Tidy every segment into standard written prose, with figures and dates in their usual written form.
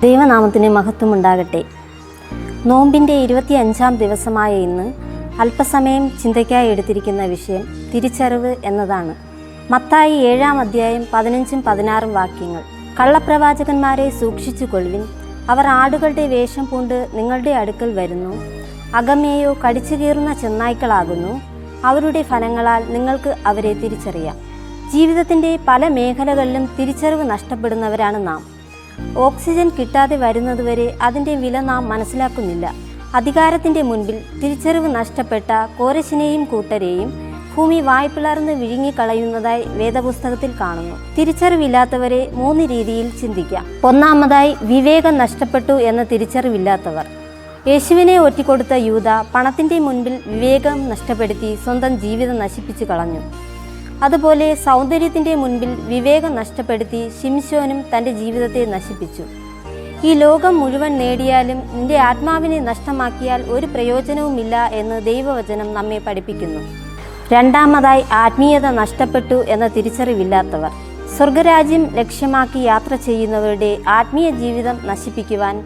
ദൈവനാമത്തിന് മഹത്വമുണ്ടാകട്ടെ. നോമ്പിൻ്റെ 25-ാം ദിവസമായ ഇന്ന് അല്പസമയം ചിന്തയ്ക്കായി എടുത്തിരിക്കുന്ന വിഷയം തിരിച്ചറിവ് എന്നതാണ്. മത്തായി 7-ാം അധ്യായം 15-16 വാക്യങ്ങൾ. കള്ളപ്രവാചകന്മാരെ സൂക്ഷിച്ചു കൊള്ളുവിൻ, അവർ ആടുകളുടെ വേഷം പൂണ്ട് നിങ്ങളുടെ അടുക്കൽ വരുന്നു, അകമേയോ കടിച്ചു കീറുന്ന ചെന്നായ്ക്കളാകുന്നു, അവരുടെ ഫലങ്ങളാൽ നിങ്ങൾക്ക് അവരെ തിരിച്ചറിയാം. ജീവിതത്തിൻ്റെ പല മേഖലകളിലും തിരിച്ചറിവ് നഷ്ടപ്പെടുന്നവരാണ് നാം. ഓക്സിജൻ കിട്ടാതെ വരുന്നതുവരെ അതിൻ്റെ വില നാം മനസ്സിലാക്കുന്നില്ല. അധികാരത്തിൻ്റെ മുൻപിൽ തിരിച്ചറിവ് നഷ്ടപ്പെട്ട കോരശിനെയും കൂട്ടരെയും ഭൂമി വായ്പിളർന്ന് വിഴുങ്ങിക്കളയുന്നതായി വേദപുസ്തകത്തിൽ കാണുന്നു. തിരിച്ചറിവില്ലാത്തവരെ 3 രീതിയിൽ ചിന്തിക്കാം. ഒന്നാമതായി, വിവേകം നഷ്ടപ്പെട്ടു എന്ന തിരിച്ചറിവില്ലാത്തവർ. യേശുവിനെ ഒറ്റിക്കൊടുത്ത യൂദ പണത്തിൻ്റെ മുൻപിൽ വിവേകം നഷ്ടപ്പെടുത്തി സ്വന്തം ജീവിതം നശിപ്പിച്ചു കളഞ്ഞു. അതുപോലെ സൗന്ദര്യത്തിൻ്റെ മുൻപിൽ വിവേകം നഷ്ടപ്പെടുത്തി ശിംശോനും തൻ്റെ ജീവിതത്തെ നശിപ്പിച്ചു. ഈ ലോകം മുഴുവൻ നേടിയാലും നിന്റെ ആത്മാവിനെ നഷ്ടമാക്കിയാൽ ഒരു പ്രയോജനവുമില്ല എന്ന് ദൈവവചനം നമ്മെ പഠിപ്പിക്കുന്നു. രണ്ടാമതായി, ആത്മീയത നഷ്ടപ്പെട്ടു എന്ന തിരിച്ചറിവില്ലാത്തവർ. സ്വർഗരാജ്യം ലക്ഷ്യമാക്കി യാത്ര ചെയ്യുന്നവരുടെ ആത്മീയ ജീവിതം നശിപ്പിക്കുവാൻ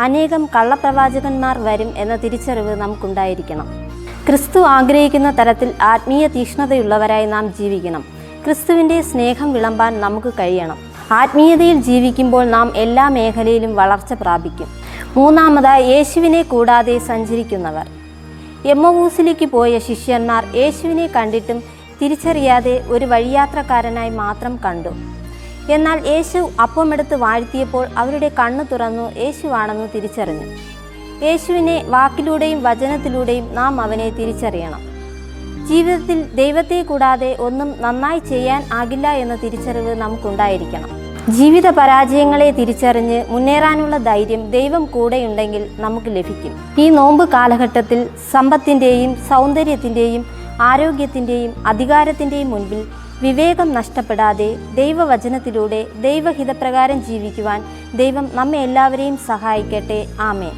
അനേകം കള്ളപ്രവാചകന്മാർ വരും എന്ന തിരിച്ചറിവ് നമുക്കുണ്ടായിരിക്കണം. ക്രിസ്തു ആഗ്രഹിക്കുന്ന തരത്തിൽ ആത്മീയ തീക്ഷ്ണതയുള്ളവരായി നാം ജീവിക്കണം. ക്രിസ്തുവിൻ്റെ സ്നേഹം വിളമ്പാൻ നമുക്ക് കഴിയണം. ആത്മീയതയിൽ ജീവിക്കുമ്പോൾ നാം എല്ലാ മേഖലയിലും വളർച്ച പ്രാപിക്കും. മൂന്നാമതായി, യേശുവിനെ കൂടാതെ സഞ്ചരിക്കുന്നവർ. എമ്മവൂസിലേക്ക് പോയ ശിഷ്യന്മാർ യേശുവിനെ കണ്ടിട്ടും തിരിച്ചറിയാതെ ഒരു വഴിയാത്രക്കാരനായി മാത്രം കണ്ടു. എന്നാൽ യേശു അപ്പമെടുത്ത് വാഴ്ത്തിയപ്പോൾ അവരുടെ കണ്ണു തുറന്നു യേശുവാണെന്ന് തിരിച്ചറിഞ്ഞു. യേശുവിനെ വാക്കിലൂടെയും വചനത്തിലൂടെയും നാം അവനെ തിരിച്ചറിയണം. ജീവിതത്തിൽ ദൈവത്തെ കൂടാതെ ഒന്നും നന്നായി ചെയ്യാൻ ആകില്ല എന്ന തിരിച്ചറിവ് നമുക്കുണ്ടായിരിക്കണം. ജീവിത പരാജയങ്ങളെ തിരിച്ചറിഞ്ഞ് മുന്നേറാനുള്ള ധൈര്യം ദൈവം കൂടെയുണ്ടെങ്കിൽ നമുക്ക് ലഭിക്കും. ഈ നോമ്പ് കാലഘട്ടത്തിൽ സമ്പത്തിൻ്റെയും സൗന്ദര്യത്തിൻ്റെയും ആരോഗ്യത്തിൻ്റെയും അധികാരത്തിൻ്റെയും മുൻപിൽ വിവേകം നഷ്ടപ്പെടാതെ ദൈവവചനത്തിലൂടെ ദൈവഹിതപ്രകാരം ജീവിക്കുവാൻ ദൈവം നമ്മെ എല്ലാവരെയും സഹായിക്കട്ടെ. ആമേൻ.